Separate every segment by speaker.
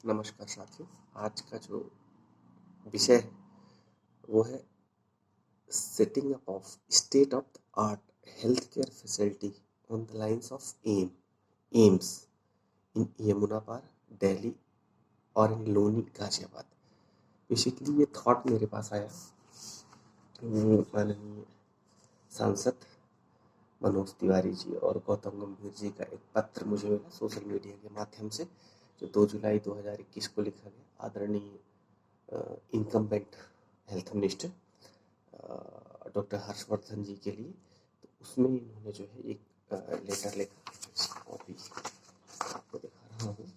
Speaker 1: नमस्कार साथियों। आज का जो विषय है वो है setting up of state of the art health care facility on the lines of AIIMS in Yamunapar Delhi और इन लोनी गाजियाबाद। बेसिकली ये थॉट मेरे पास आया माननीय सांसद मनोज तिवारी जी और गौतम गंभीर जी का एक पत्र मुझे मिला सोशल मीडिया के माध्यम से, जो 2 जुलाई 2021 को लिखा गया आदरणीय incumbent health minister doctor Harshvardhan ji के लिए। तो उसमें इन्होंने जो है एक लेटर लिखा, इसकी कॉपी आपको दिखा रहा हूँ,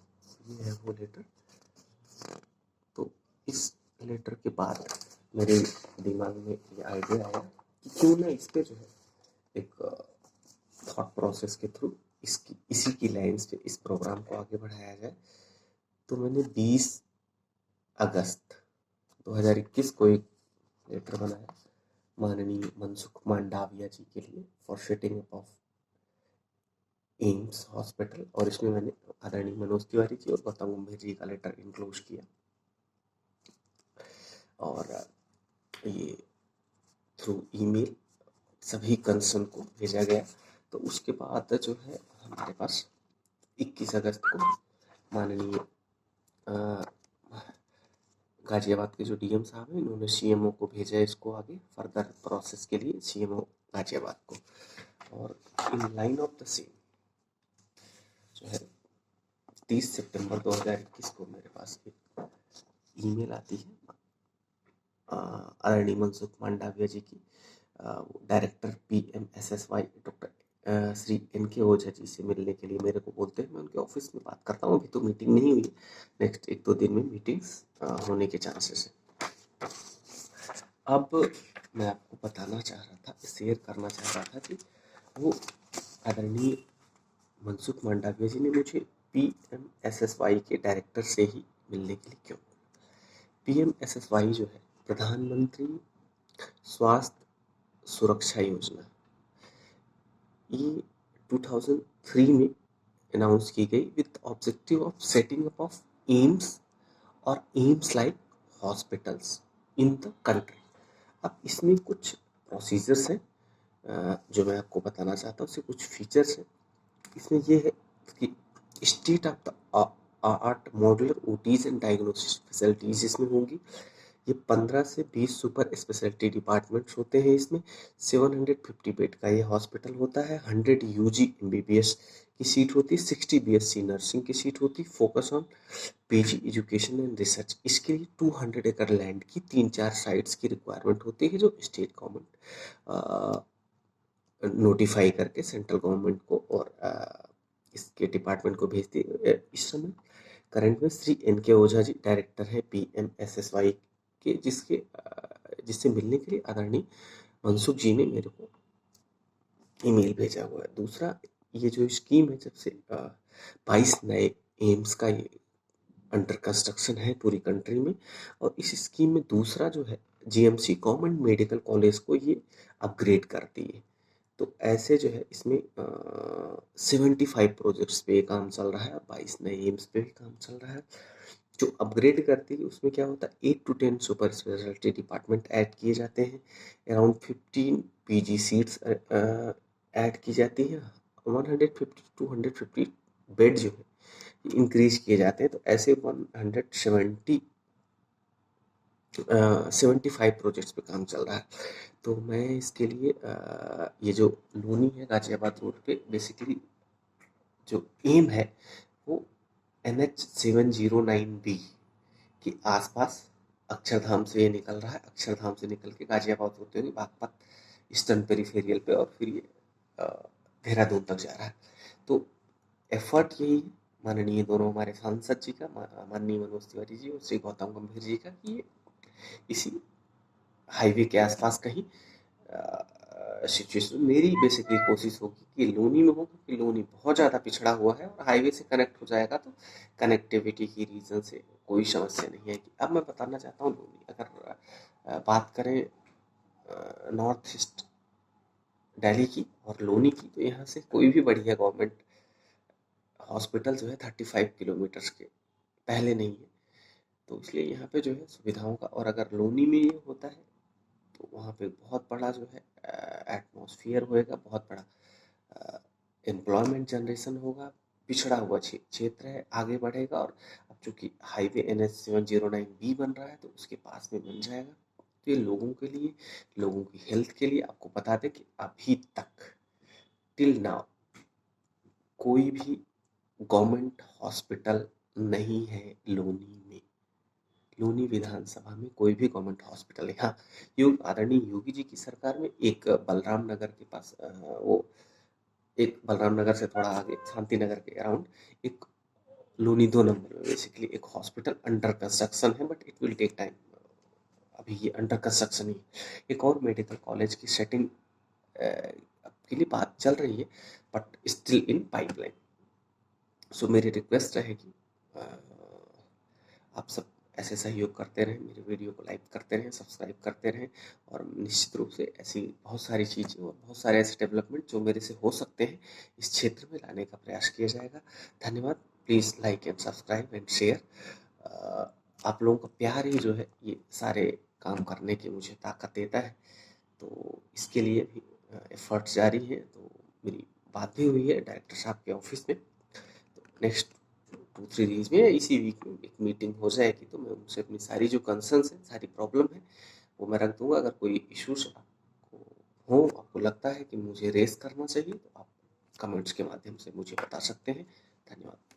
Speaker 1: ये है वो लेटर। तो इस लेटर के बाद मेरे दिमाग में ये आइडिया आया कि क्यों ना इस पे जो है एक थॉट प्रोसेस के थ्रू इसी की लाइन्स पे इस प्रोग्राम को आगे बढ़ाया जाए। तो मैंने 20 अगस्त 2021 को एक लेटर बनाया माननीय मनसुख मांडविया जी के लिए for setting up of AIIMS hospital, और इसमें मैंने आदरणीय मनोज तिवारी जी और गौतम गंभीर जी का लेटर इंक्लूड किया और ये थ्रू ईमेल सभी कंसर्न को भेजा गया। तो उसके बाद जो है हमारे पास 21 अगस्त को माननीय गाजियाबाद के जो डीएम साहब हैं इन्होंने सीएमओ को भेजा इसको आगे फर्दर प्रोसेस के लिए, सीएमओ गाजियाबाद को। और in line of the same जो है 30 सितंबर 2021 को मेरे पास एक ईमेल आती है आदरणीय मनसुख मांडविया जी की, director PMSSY doctor Shri NK Ojha ji से मिलने के लिए मेरे को बोलते हैं। मैं उनके ऑफिस में बात करता हूँ, अभी तो मीटिंग नहीं हुई है, नेक्स्ट 1-2 दिन में मीटिंग्स होने के चांसेस है। अब मैं आपको बताना चाह रहा था, शेयर करना चाह रहा था कि वो आदरणीय मनसुख मांडविया जी ने मुझे PMSSY के डायरेक्टर से ही मिलने के लिए क्यों। PMSSY जो है प्रधानमंत्री स्वास्थ्य सुरक्षा योजना, ये 2003 में अनाउंस की गई with objective of setting up of AIIMS और AIIMS like hospitals in the country. अब इसमें कुछ प्रोसीजर्स हैं जो मैं आपको बताना चाहता हूँ, उससे कुछ फीचर्स हैं। इसमें ये है कि state of the art modular OTs and diagnosis facilities इसमें होंगी। ये 15 से 20 सुपर स्पेशलिटी डिपार्टमेंट्स होते हैं इसमें। 750 बेड का ये हॉस्पिटल होता है। 100 UG MBBS की सीट होती है, 60 BSc नर्सिंग की सीट होती है। Focus on PG education and research. इसके लिए 200 एकड़ लैंड की 3-4 साइट्स की रिक्वायरमेंट होती है, जो स्टेट गवर्नमेंट नोटिफाई करके सेंट्रल गवर्नमेंट को और इसके डिपार्टमेंट को भेजती है। इस समय करंट में श्री NK ओझा जी डायरेक्टर है PMSSY के, जिससे मिलने के लिए आदरणीय मनसुख जी ने मेरे को ईमेल भेजा हुआ है। दूसरा, ये जो स्कीम है, जब से 22 नए एम्स का ये अंडर कंस्ट्रक्शन है पूरी कंट्री में, और इस स्कीम में दूसरा जो है GMC गवर्नमेंट मेडिकल कॉलेज को ये अपग्रेड करती है। तो ऐसे जो है इसमें 75 प्रोजेक्ट्स पे काम चल रहा है, 22 नए एम्स पे भी काम चल रहा है। जो अपग्रेड करती है उसमें क्या होता है, 8 to 10 super speciality department add किए जाते हैं, अराउंड 15 PG सीट्स ऐड की जाती है, 150 to 250 बेड जो है इंक्रीज किए जाते हैं। तो ऐसे 75 प्रोजेक्ट्स पे काम चल रहा है। तो मैं इसके लिए ये जो लोनी है गाजियाबाद रोड पे, बेसिकली जो एम है वो NH 709B के आसपास अक्षरधाम से ये निकल रहा है। अक्षरधाम से निकल के गाजियाबाद होते हुए बागपत ईस्टर्न पेरिफेरियल पे और फिर ये देहरादून तक जा रहा है। तो एफर्ट यही माननीय दोनों हमारे सांसद जी का, माननीय मनोज तिवारी जी और श्री गौतम गंभीर जी का, कि ये इसी हाईवे के आसपास कहीं सिचुएशन। मेरी बेसिकली कोशिश होगी कि लोनी में हो, क्योंकि लोनी बहुत ज़्यादा पिछड़ा हुआ है और हाईवे से कनेक्ट हो जाएगा तो कनेक्टिविटी की रीज़न से कोई समस्या नहीं है। अब मैं बताना चाहता हूँ लोनी, अगर बात करें नॉर्थ ईस्ट दिल्ली की और लोनी की, तो यहाँ से कोई भी बढ़िया गवर्नमेंट हॉस्पिटल जो है 35 किलोमीटर्स के पहले नहीं है। तो इसलिए यहाँ पे जो है सुविधाओं का, और अगर लोनी में ये होता है तो वहाँ पे बहुत बड़ा जो है एटमॉस्फेयर होएगा, बहुत बड़ा एम्प्लॉयमेंट जनरेशन होगा, पिछड़ा हुआ क्षेत्र है, आगे बढ़ेगा। और अब चूंकि हाईवे NH 709B बन रहा है तो उसके पास में बन जाएगा। तो ये लोगों के लिए, लोगों की हेल्थ के लिए, आपको बता दें कि अभी तक टिल नाउ कोई भी गवर्नमेंट हॉस्पिटल नहीं है लोनी में। लोनी विधानसभा में कोई भी गवर्नमेंट हॉस्पिटल है। हाँ, आदरणीय योगी जी की सरकार में एक बलराम नगर के पास वो एक बलराम नगर से थोड़ा आगे शांति नगर के अराउंड एक लोनी 2 नंबर में बेसिकली एक हॉस्पिटल अंडर कंस्ट्रक्शन है, but it will take time. अभी ये अंडर कंस्ट्रक्शन ही है। एक और मेडिकल कॉलेज की सेटिंग के लिए बात चल रही है, बट स्टिल इन पाइपलाइन। सो मेरी रिक्वेस्ट रहेगी, आप सब ऐसे सहयोग करते रहें, मेरे वीडियो को लाइक करते रहें, सब्सक्राइब करते रहें, और निश्चित रूप से ऐसी बहुत सारी चीज़ें और बहुत सारे ऐसे डेवलपमेंट जो मेरे से हो सकते हैं इस क्षेत्र में लाने का प्रयास किया जाएगा। धन्यवाद। Please like and subscribe and share. आप लोगों का प्यार ही जो है ये सारे काम करने की मुझे ताकत देता है। तो इसके लिए भी एफर्ट्स जारी हैं। तो मेरी बात भी हुई है डायरेक्टर साहब के ऑफिस में। तो नेक्स्ट 2-3 डेज में, इसी वीक में एक मीटिंग हो जाएगी तो मैं उनसे अपनी सारी जो कंसर्न्स हैं, सारी प्रॉब्लम है, वो मैं रख दूंगा। अगर कोई इश्यूज आपको हो, आपको लगता है कि मुझे रेस करना चाहिए, तो आप कमेंट्स के माध्यम से मुझे बता सकते हैं। धन्यवाद।